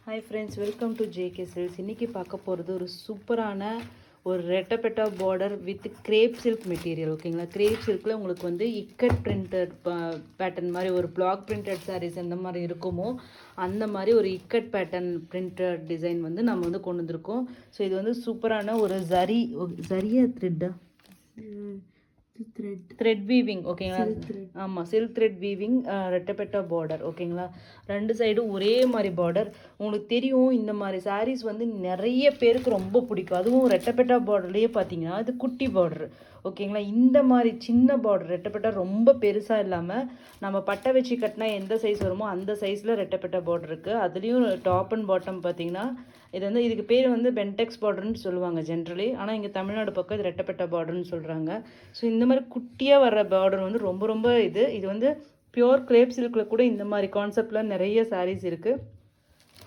Hi friends, welcome to JK silks. இன்றைக்கி பார்க்க போகிறது ஒரு சூப்பரான ஒரு ரெட்டப்பெட்டா border with crepe silk material. ஓகேங்களா, கிரேப் சில்கில் உங்களுக்கு வந்து இக்கட் பிரிண்டட் பேட்டர்ன் மாதிரி ஒரு பிளாக் பிரிண்டட் சாரீஸ் எந்த மாதிரி இருக்குமோ அந்த மாதிரி ஒரு இக்கட் பேட்டர்ன் பிரிண்டட் டிசைன் வந்து நம்ம வந்து கொண்டு வந்திருக்கோம். ஸோ இது வந்து சூப்பரான ஒரு ஜரியா த்ரெட்டா த்ரெட் வீவிங். ஓகேங்களா, ஆமாம், சில்க் த்ரெட் வீவிங் ரெட்டப்பெட்டா பார்டர். ஓகேங்களா, ரெண்டு சைடும் ஒரே மாதிரி பார்டர். உங்களுக்கு தெரியும், இந்த மாதிரி சாரீஸ் வந்து நிறைய பேருக்கு ரொம்ப பிடிக்கும். அதுவும் ரெட்டப்பெட்டா பார்டர்லேயே பார்த்தீங்கன்னா இது குட்டி பார்டர். ஓகேங்களா, இந்த மாதிரி சின்ன பார்டர் ரெட்டப்பெட்டா ரொம்ப பெருசாக இல்லாமல் நம்ம பட்டை வச்சு கட்டினா எந்த சைஸ் வருமோ அந்த சைஸில் ரெட்டப்பெட்டா பார்டர் இருக்குது. அதுலேயும் டாப் அண்ட் பாட்டம் பார்த்தீங்கன்னா இது வந்து இதுக்கு பேர் வந்து பென்டெக்ஸ் பார்டர்னு சொல்லுவாங்க ஜென்ரலி. ஆனால் இங்கே தமிழ்நாடு பக்கம் இது ரெட்டப்பெட்டா பார்டர்னு சொல்கிறாங்க. ஸோ இந்த மாதிரி குட்டியாக வர்ற பார்டர் வந்து ரொம்ப ரொம்ப இது வந்து பியோர் கிரேப் சில்கில் கூட இந்த மாதிரி கான்செப்டில் நிறைய சாரீஸ் இருக்குது.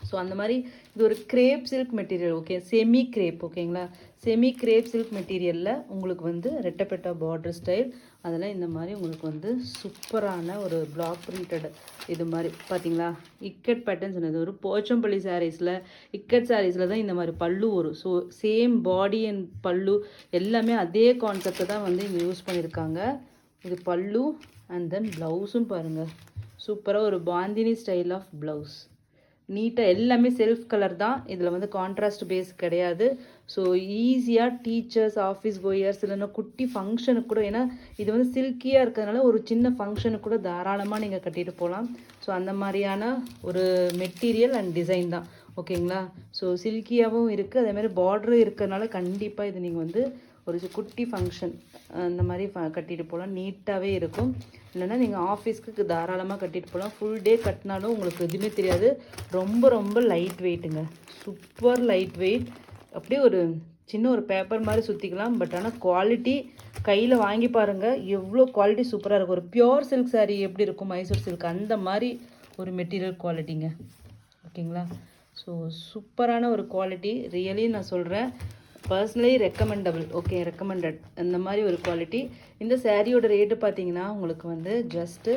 ஸோ அந்த மாதிரி இது ஒரு crepe silk material. Okay, semi crepe. ஓகேங்களா, செமி கிரேப் சில்க் மெட்டீரியலில் உங்களுக்கு வந்து ரெட்டப்பெட்டா பார்டர் ஸ்டைல். அதில் இந்த மாதிரி உங்களுக்கு வந்து சூப்பரான ஒரு பிளாக் பிரிண்டட் இது மாதிரி பார்த்தீங்களா, இக்கட் பேட்டர்ன் சொன்னது ஒரு போச்சம்பள்ளி சாரீஸில் இக்கட் சாரீஸில் தான் இந்த மாதிரி பல்லு வரும். ஸோ சேம் பாடி அண்ட் பல்லு எல்லாமே அதே கான்செப்டை தான் வந்து இங்கே யூஸ் பண்ணியிருக்காங்க. இது பல்லு அண்ட் தென் ப்ளவுஸும் பாருங்கள், சூப்பராக ஒரு பாந்தினி ஸ்டைல் ஆஃப் ப்ளவுஸ். நீட்டாக எல்லாமே செல்ஃப் கலர் தான், இதில் வந்து கான்ட்ராஸ்ட் பேஸ் கிடையாது. ஸோ ஈஸியாக டீச்சர்ஸ், ஆஃபீஸ் கோயர்ஸ், இல்லைன்னா குட்டி ஃபங்க்ஷனுக்கு கூட, ஏன்னா இது வந்து சில்கியாக இருக்கிறதுனால ஒரு சின்ன ஃபங்க்ஷனுக்கு கூட தாராளமாக நீங்கள் கட்டிட்டு போகலாம். ஸோ அந்த மாதிரியான ஒரு மெட்டீரியல் அண்ட் டிசைன் தான். ஓகேங்களா, ஸோ சில்கியாகவும் இருக்குது, அதேமாதிரி பார்டரும் இருக்கிறதுனால கண்டிப்பாக இது நீங்கள் வந்து ஒரு குட்டி ஃபங்க்ஷன் அந்த மாதிரி கட்டிட்டு போகலாம். நீட்டாகவே இருக்கும். இல்லைன்னா நீங்கள் ஆஃபீஸ்க்கு தாராளமாக கட்டிட்டு போகலாம். ஃபுல் டே கட்டினாலும் உங்களுக்கு எதுவுமே தெரியாது. ரொம்ப ரொம்ப லைட் வெயிட்டுங்க, சூப்பர் லைட் வெயிட். அப்படியே ஒரு சின்ன ஒரு பேப்பர் மாதிரி சுற்றிக்கலாம். பட் ஆனால் குவாலிட்டி கையில் வாங்கி பாருங்கள், எவ்வளோ குவாலிட்டி சூப்பராக இருக்கும். ஒரு பியோர் சில்க் சாரீ எப்படி இருக்கும் மைசூர் சில்க், அந்த மாதிரி ஒரு மெட்டீரியல் குவாலிட்டிங்க. ஓகேங்களா, ஸோ சூப்பரான ஒரு குவாலிட்டி. ரியலி நான் சொல்கிறேன், பர்சனலி ரெக்கமெண்டபிள். ஓகே, ரெக்கமெண்டட் அந்த மாதிரி ஒரு குவாலிட்டி. இந்த சாரியோட ரேட்டு பார்த்தீங்கன்னா உங்களுக்கு வந்து ஜஸ்ட்டு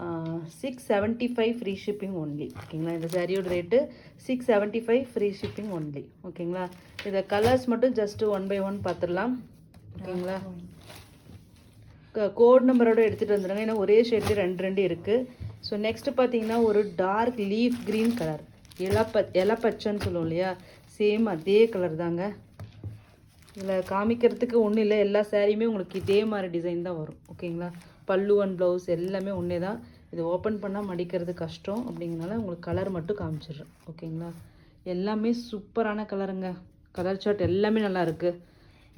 675 ஃப்ரீ ஷிப்பிங் ஒன்லி. ஓகேங்களா, இந்த சாரியோட ரேட்டு 675 ஃப்ரீ ஷிப்பிங் ஒன்லி. ஓகேங்களா, இதை கலர்ஸ் மட்டும் ஜஸ்ட்டு 1 by 1 பார்த்துடலாம். ஓகேங்களா, கோட் நம்பரோட எடுத்துகிட்டு வந்துடுங்க, ஏன்னா ஒரே ஷேட்லேயே ரெண்டு இருக்குது. ஸோ நெக்ஸ்ட்டு பார்த்தீங்கன்னா ஒரு டார்க் லீஃப் க்ரீன் கலர், இலப்பச்சைன்னு சொல்லுவோம் இல்லையா, சேம் அதே கலர் தாங்க. இதில் காமிக்கிறதுக்கு ஒன்றும் இல்லை, எல்லா சாரியுமே உங்களுக்கு இதே மாதிரி டிசைன் தான் வரும். ஓகேங்களா, பல்லு அண்ட் ப்ளவுஸ் எல்லாமே ஒன்றே தான். இது ஓப்பன் பண்ணால் மடிக்கிறது கஷ்டம், அப்படிங்கிறனால உங்களுக்கு கலர் மட்டும் காமிச்சிடுறேன். ஓகேங்களா, எல்லாமே சூப்பரான கலருங்க. கலர் சார்ட் எல்லாமே நல்லா இருக்குது.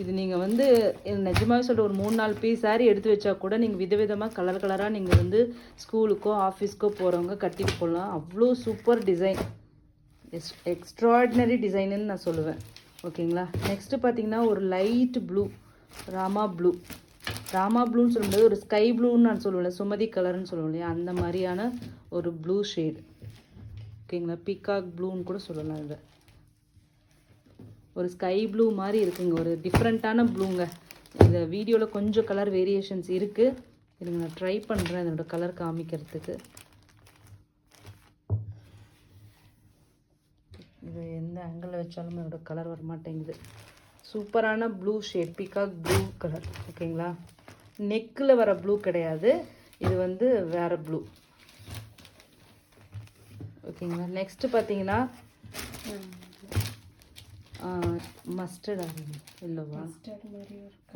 இது நீங்கள் வந்து நிஜமாகவே சொல்கிற ஒரு 3-4 பீஸ் சாரீ எடுத்து வச்சா கூட நீங்கள் விதவிதமாக கலர் கலராக நீங்கள் வந்து ஸ்கூலுக்கோ ஆஃபீஸ்க்கோ போகிறவங்க கட்டிட்டு போகலாம். அவ்வளோ சூப்பர் டிசைன், எக்ஸ்ட்ராடினரி டிசைனுன்னு நான் சொல்லுவேன். ஓகேங்களா, நெக்ஸ்ட்டு பார்த்தீங்கன்னா ஒரு லைட் ப்ளூ, ராமா ப்ளூன்னு சொல்லும்போது ஒரு ஸ்கை ப்ளூன்னு நான் சொல்லுவேன், சுமதி கலர்னு சொல்லுவோம் இல்லையா, அந்த மாதிரியான ஒரு ப்ளூ ஷேட். ஓகேங்களா, பீகாக் ப்ளூன்னு கூட சொல்லலாம். இதை ஒரு ஸ்கை ப்ளூ மாதிரி இருக்குங்க, ஒரு டிஃப்ரெண்ட்டான ப்ளூங்க. இந்த வீடியோவில் கொஞ்சம் கலர் வேரியேஷன்ஸ் இருக்குது. இதுங்க நான் ட்ரை பண்ணுறேன் இதோட கலர் காமிக்கிறதுக்கு. இது எந்த ஆங்கிளில் வச்சாலும் இதோட கலர் வர மாட்டேங்குது. சூப்பரான blue shade, peacock blue colour. ஓகேங்களா, நெக்கில் வர ப்ளூ கிடையாது, இது வந்து வேறு ப்ளூ. ஓகேங்களா, நெக்ஸ்ட்டு பார்த்தீங்கன்னா மஸ்டர்ட் எல்லோவா,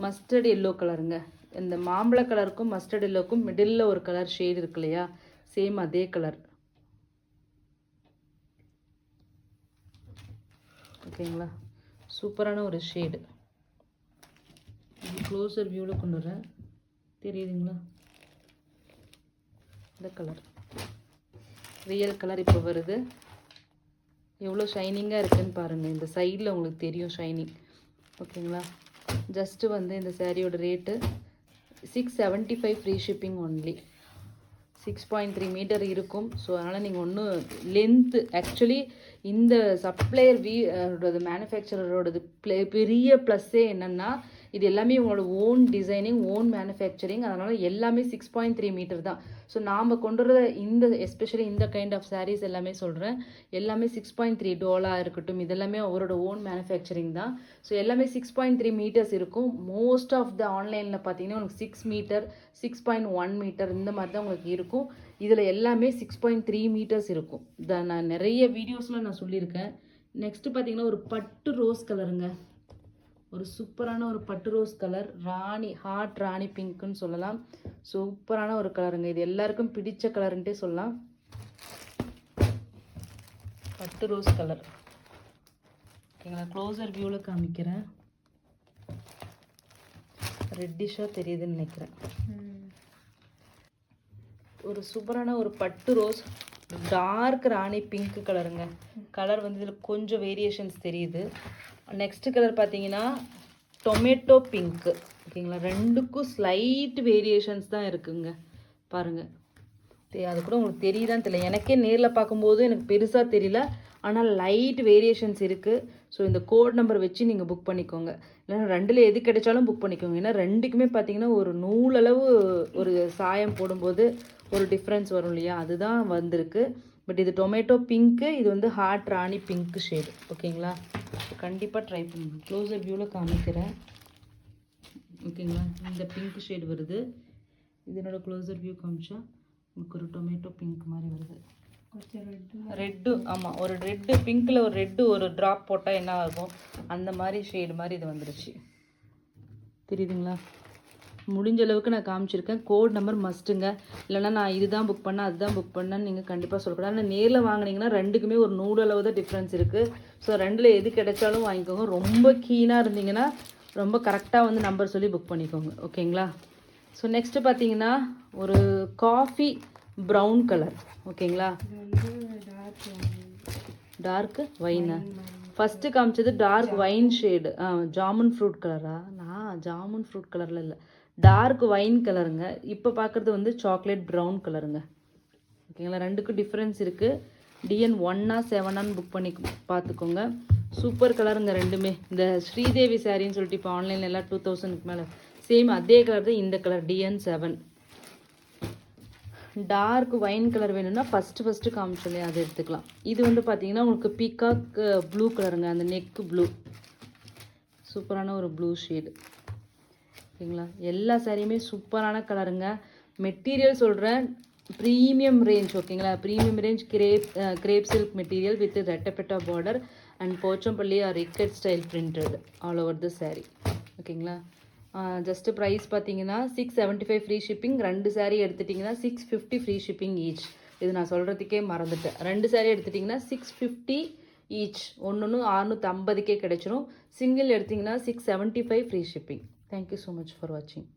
மஸ்டர்ட் எல்லோ கலருங்க. இந்த மாம்பழ கலருக்கும் மஸ்டர்ட் எல்லோக்கும் மிடில் ஒரு கலர் ஷேட் இருக்கு இல்லையா, சேம் அதே கலர். ஓகேங்களா, சூப்பரான ஒரு ஷேடு. க்ளோசர் வியூவில் கொண்டு வரேன், தெரியுதுங்களா, இந்த கலர் ரியல் கலர் இப்போ வருது. எவ்வளோ ஷைனிங்காக இருக்குதுன்னு பாருங்கள், இந்த சைடில் உங்களுக்கு தெரியும் ஷைனிங். ஓகேங்களா, ஜஸ்ட்டு வந்து இந்த சாரியோட rate 675 free shipping only. 6.3 meter இருக்கும். ஸோ அதனால் நீங்கள் ஒன்றும் லென்த்து, ஆக்சுவலி இந்த சப்ளையர் மேனுஃபேக்சரரோடது பெரிய ப்ளஸ்ஸே என்னென்னா இது எல்லாமே உங்களோட ஓன் டிசைனிங், ஓன் மேனுஃபேக்சரிங். அதனால் எல்லாமே 6.3 மீட்டர் தான். ஸோ நாம் கொண்டு வர இந்த எஸ்பெஷலி இந்த கைண்ட் ஆஃப் சாரீஸ் எல்லாமே சொல்கிறேன், எல்லாமே 6.3 டோலாக இருக்கட்டும், இதெல்லாமே அவரோட ஓன் மேனுஃபேக்சரிங் தான். ஸோ எல்லாமே 6.3 மீட்டர்ஸ் இருக்கும். மோஸ்ட் ஆஃப் த ஆன்லைனில் பார்த்தீங்கன்னா உங்களுக்கு 6 மீட்டர், 6.1 மீட்டர் இந்த மாதிரி தான் உங்களுக்கு இருக்கும். இதில் எல்லாமே 6.3 மீட்டர்ஸ் இருக்கும். நான் நிறைய வீடியோஸில் நான் சொல்லியிருக்கேன். நெக்ஸ்ட்டு பார்த்தீங்கன்னா ஒரு பட்டு ரோஸ் கலருங்க, ஒரு சூப்பரான ஒரு பட்டு ரோஸ் கலர், ராணி ஹாட் ராணி பிங்க்குன்னு சொல்லலாம். சூப்பரான ஒரு கலருங்க, இது எல்லாருக்கும் பிடிச்ச கலருன்ட்டே சொல்லலாம். பட்டு ரோஸ் கலர் ஓகேங்களா. க்ளோசர் வியூவில் காமிக்கிறேன், ரெட்டிஷாக தெரியுதுன்னு நினைக்கிறேன். ஒரு சூப்பரான ஒரு பட்டு ரோஸ், டார்க் ராணி பிங்க் கலருங்க. கலர் வந்து இதில் கொஞ்சம் வேரியேஷன்ஸ் தெரியுது. நெக்ஸ்ட் கலர் பார்த்தீங்கன்னா டொமேட்டோ பிங்க்கு ஓகேங்களா. ரெண்டுக்கும் ஸ்லைட் வேரியேஷன்ஸ் தான் இருக்குங்க பாருங்கள். அது கூட உங்களுக்கு தெரியுதான்னு தெரியல, எனக்கே நேரில் பார்க்கும்போது எனக்கு பெருசாக தெரியல, ஆனால் லைட் வேரியேஷன்ஸ் இருக்குது. ஸோ இந்த கோட் நம்பர் வச்சு நீங்கள் புக் பண்ணிக்கோங்க, இல்லைன்னா ரெண்டில் எது கிடைச்சாலும் புக் பண்ணிக்கோங்க. ஏன்னா ரெண்டுக்குமே பார்த்தீங்கன்னா ஒரு நூலளவு ஒரு சாயம் போடும்போது ஒரு டிஃப்ரென்ஸ் வரும் இல்லையா, அதுதான் வந்திருக்கு. பட் இது டொமேட்டோ பிங்க்கு, இது வந்து ஹாட் ராணி பிங்க் ஷேடு ஓகேங்களா. கண்டிப்பாக ட்ரை பண்ணுங்க. க்ளோசர் வியூவில் காமிக்கிறேன் ஓகேங்களா. இந்த பிங்க் ஷேடு வருது, இதனோட க்ளோசர் வியூ காமிச்சா உங்களுக்கு ஒரு டொமேட்டோ பிங்க் மாதிரி வருது. ரெட்டு, ஆமாம், ஒரு ரெட்டு பிங்க்கில் ஒரு ரெட்டு ஒரு ட்ராப் போட்டால் என்ன ஆகும் அந்த மாதிரி ஷேடு மாதிரி இது வந்துருச்சு, தெரியுதுங்களா. முடிஞ்ச அளவுக்கு நான் காமிச்சிருக்கேன். கோட் நம்பர் மஸ்ட்டுங்க, இல்லைனா நான் இதுதான் புக் பண்ணேன் அதுதான் புக் பண்ணேன்னு நீங்கள் கண்டிப்பாக சொல்லக்கூடாது. ஆனால் நேரில் வாங்கினீங்கன்னா ரெண்டுக்குமே ஒரு நூலளவு தான் டிஃப்ரென்ஸ் இருக்குது. ஸோ ரெண்டில் எது கிடைச்சாலும் வாங்கிக்கோங்க. ரொம்ப கீனாக இருந்தீங்கன்னா ரொம்ப கரெக்டாக வந்து நம்பர் சொல்லி புக் பண்ணிக்கோங்க ஓகேங்களா. ஸோ நெக்ஸ்ட்டு பார்த்தீங்கன்னா ஒரு காஃபி ப்ரௌன் கலர் ஓகேங்களா. டார்க் வைனா ஃபஸ்ட்டு காமிச்சது dark wine shade, jamun fruit கலரா, நான் ஜாமுன் ஃப்ரூட் கலரில் இல்லை, டார்க் வைன் கலருங்க. இப்போ பார்க்குறது வந்து சாக்லேட் ப்ரௌன் கலருங்க ஓகேங்களா. ரெண்டுக்கும் டிஃப்ரென்ஸ் இருக்குது. டிஎன் 1ஆ 7ஆன்னு புக் பண்ணி பார்த்துக்கோங்க. சூப்பர் கலருங்க ரெண்டுமே. இந்த ஸ்ரீதேவி சாரின்னு சொல்லிட்டு இப்போ ஆன்லைனில் எல்லாம் 2000க்கு மேலே சேம் அதே கலர் தான் இந்த colour, TN 7. Dark wine colour வேணும்னா ஃபஸ்ட்டு காமிச்சோம் அதை எடுத்துக்கலாம். இது வந்து பார்த்தீங்கன்னா உங்களுக்கு பீகாக் ப்ளூ கலருங்க, அந்த நெக்கு ப்ளூ, சூப்பரான ஒரு ப்ளூ ஷேடு ஓகேங்களா. எல்லா சாரியுமே சூப்பரான கலருங்க. மெட்டீரியல் சொல்கிறேன் ப்ரீமியம் ரேஞ்ச் ஓகேங்களா. Premium range crepe silk material with ரெட்டப்பெட்டா border and Pochampally or ikat style printed all over the sari ஓகேங்களா. ஜஸ்ட்டு ப்ரைஸ் பார்த்தீங்கன்னா 675 ஃப்ரீ ஷிப்பிங். 2 சாரீ எடுத்துட்டிங்கன்னா 650 ஃப்ரீ ஷிப்பிங் ஈச். இது நான் சொல்கிறதுக்கே மறந்துட்டேன். 2 சாரீ எடுத்துட்டிங்கன்னா 650 ஈச், ஒன்று 650க்கே கிடைச்சிரும். சிங்கிள் எடுத்திங்கன்னா 675 free shipping. Thank you so much for வாட்சிங்.